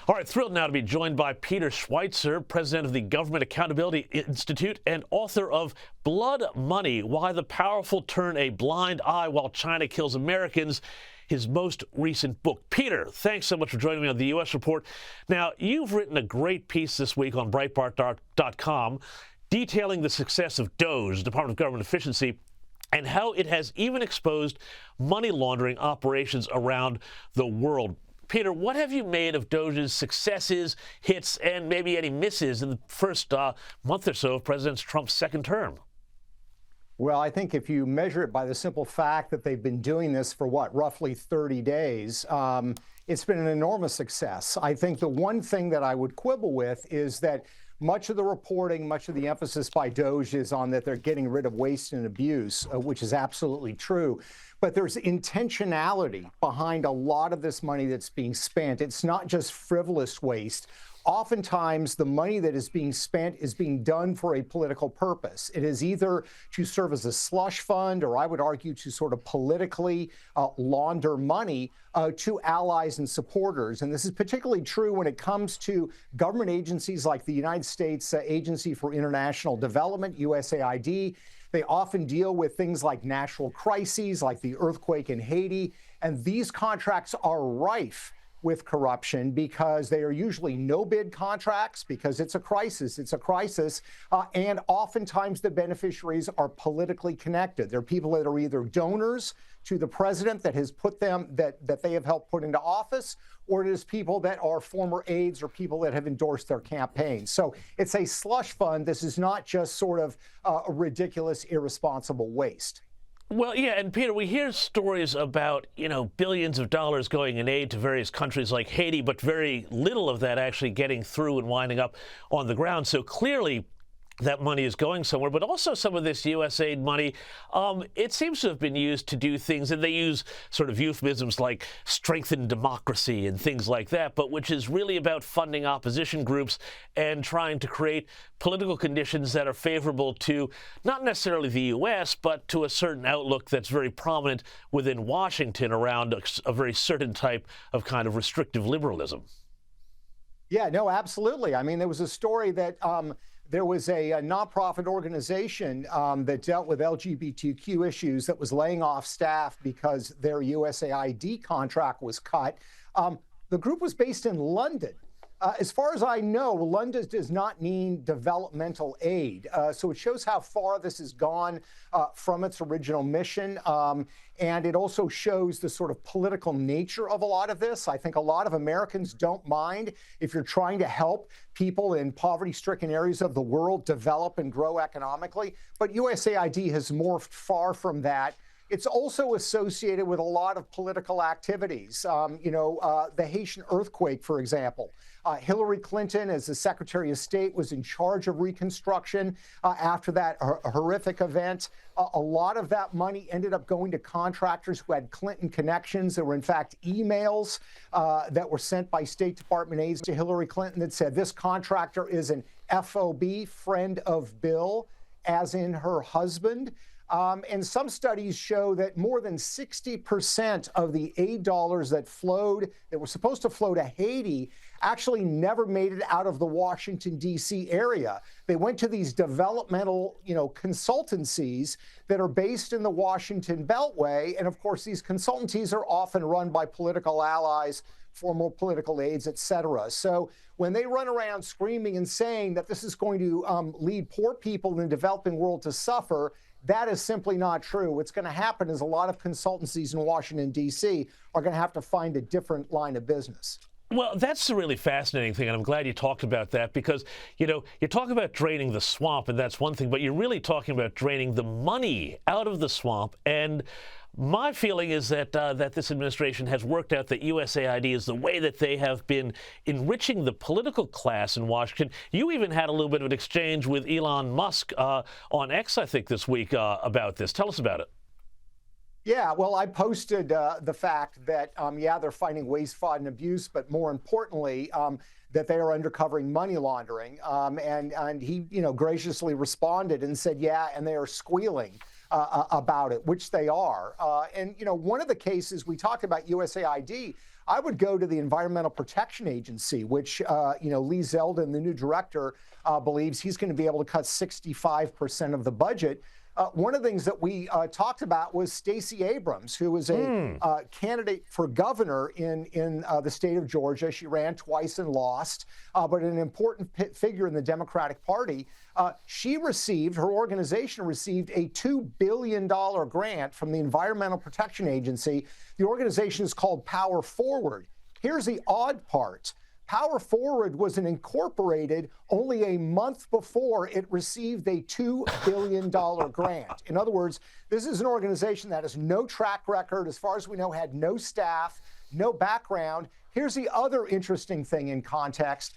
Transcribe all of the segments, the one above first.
All right, thrilled now to be joined by Peter Schweizer, president of the Government Accountability Institute and author of Blood Money, Why the Powerful Turn a Blind Eye While China Kills Americans, his most recent book. Peter, thanks so much for joining me on the U.S. Report. Now, you've written a great piece this week on Breitbart.com detailing the success of DOGE, Department of Government Efficiency, and how it has even exposed money laundering operations around the world. Peter, what have you made of DOGE's successes, hits, and maybe any misses in the first month or so of President Trump's second term? Well, I think if you measure it by the simple fact that they've been doing this for, roughly 30 days, it's been an enormous success. I think the one thing that I would quibble with is that much of the reporting, much of the emphasis by DOGE is on that they're getting rid of waste and abuse, which is absolutely true. But there's intentionality behind a lot of this money that's being spent. It's not just frivolous waste. Oftentimes, the money that is being spent is being done for a political purpose. It is either to serve as a slush fund, or I would argue to sort of politically launder money to allies and supporters. And this is particularly true when it comes to government agencies like the United States Agency for International Development, USAID. They often deal with things like natural crises, like the earthquake in Haiti. And these contracts are rife with corruption because they are usually no-bid contracts because it's a crisis. And oftentimes the beneficiaries are politically connected. They're people that are either donors to the president that has put them, that they have helped put into office, or it is people that are former aides or people that have endorsed their campaigns. So it's a slush fund. This is not just sort of a ridiculous, irresponsible waste. Well, yeah, and Peter, we hear stories about, billions of dollars going in aid to various countries like Haiti, but very little of that actually getting through and winding up on the ground. So clearly that money is going somewhere, but also some of this USAID money, it seems to have been used to do things, and they use sort of euphemisms like strengthen democracy and things like that, but which is really about funding opposition groups and trying to create political conditions that are favorable to not necessarily the U.S., but to a certain outlook that's very prominent within Washington around a very certain type of kind of restrictive liberalism. Yeah, no, absolutely. I mean, there was a story that there was a nonprofit organization that dealt with LGBTQ issues that was laying off staff because their USAID contract was cut. The group was based in London. As far as I know, London does not mean developmental aid. So it shows how far this has gone from its original mission. And it also shows the sort of political nature of a lot of this. I think a lot of Americans don't mind if you're trying to help people in poverty-stricken areas of the world develop and grow economically. But USAID has morphed far from that. It's also associated with a lot of political activities. The Haitian earthquake, for example. Hillary Clinton, as the Secretary of State, was in charge of reconstruction after that horrific event. A lot of that money ended up going to contractors who had Clinton connections. There were, in fact, emails that were sent by State Department aides to Hillary Clinton that said this contractor is an FOB, friend of Bill, as in her husband. And some studies show that more than 60% of the aid dollars that were supposed to flow to Haiti actually never made it out of the Washington, D.C. area. They went to these developmental, consultancies that are based in the Washington Beltway. And of course, these consultancies are often run by political allies, former political aides, et cetera. So when they run around screaming and saying that this is going to lead poor people in the developing world to suffer, that is simply not true. What's going to happen is a lot of consultancies in Washington, D.C. are going to have to find a different line of business. Well, that's a really fascinating thing, and I'm glad you talked about that because, you talk about draining the swamp, and that's one thing, but you're really talking about draining the money out of the swamp. And my feeling is that that this administration has worked out that USAID is the way that they have been enriching the political class in Washington. You even had a little bit of an exchange with Elon Musk on X, I think, this week about this. Tell us about it. Yeah, well, I posted the fact that, they're fighting waste, fraud, and abuse, but more importantly, that they are uncovering money laundering. And he, graciously responded and said, yeah, and they are squealing about it, which they are. And one of the cases we talked about USAID, I would go to the Environmental Protection Agency, which, Lee Zeldin, the new director, believes he's going to be able to cut 65% of the budget. One of the things that we talked about was Stacey Abrams, who was a candidate for governor in the state of Georgia. She ran twice and lost, but an important figure in the Democratic Party. Her organization received a $2 billion grant from the Environmental Protection Agency. The organization is called Power Forward. Here's the odd part. Power Forward was incorporated only a month before it received a $2 billion grant. In other words, this is an organization that has no track record, as far as we know, had no staff, no background. Here's the other interesting thing in context.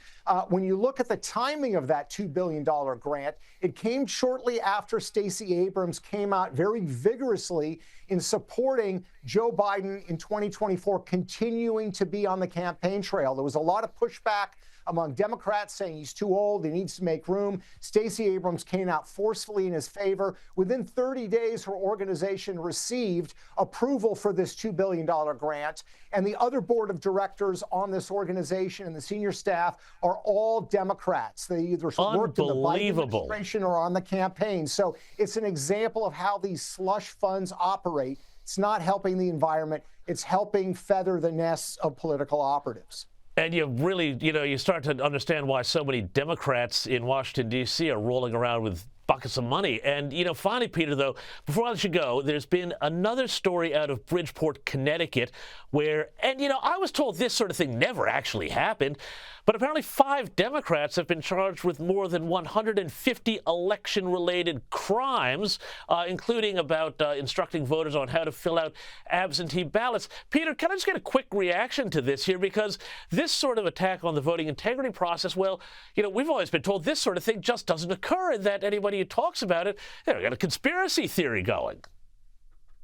When you look at the timing of that $2 billion grant, it came shortly after Stacey Abrams came out very vigorously in supporting Joe Biden in 2024, continuing to be on the campaign trail. There was a lot of pushback among Democrats saying he's too old, he needs to make room. Stacey Abrams came out forcefully in his favor. Within 30 days, her organization received approval for this $2 billion grant. And the other board of directors on this organization and the senior staff are all Democrats. They either worked in the Biden administration or on the campaign. So it's an example of how these slush funds operate. It's not helping the environment. It's helping feather the nests of political operatives. And you really, you start to understand why so many Democrats in Washington, D.C. are rolling around with buckets of money. And, finally, Peter, though, before I let you go, there's been another story out of Bridgeport, Connecticut, where, I was told this sort of thing never actually happened, but apparently 5 Democrats have been charged with more than 150 election-related crimes, including about instructing voters on how to fill out absentee ballots. Peter, can I just get a quick reaction to this here? Because this sort of attack on the voting integrity process, well, we've always been told this sort of thing just doesn't occur, and that anybody who talks about it, they've got a conspiracy theory going.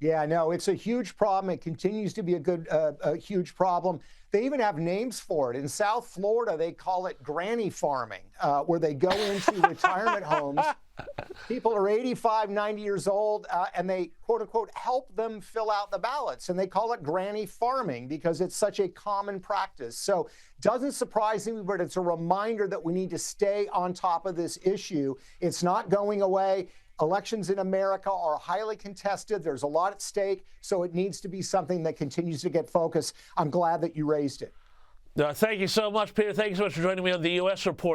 Yeah, no, it's a huge problem. It continues to be a huge problem. They even have names for it. In South Florida, they call it granny farming, where they go into retirement homes. People are 85, 90 years old, and they, quote unquote, help them fill out the ballots. And they call it granny farming because it's such a common practice. So doesn't surprise me, but it's a reminder that we need to stay on top of this issue. It's not going away. Elections in America are highly contested. There's a lot at stake, so it needs to be something that continues to get focus. I'm glad that you raised it. Thank you so much, Peter. Thank you so much for joining me on the U.S. Report.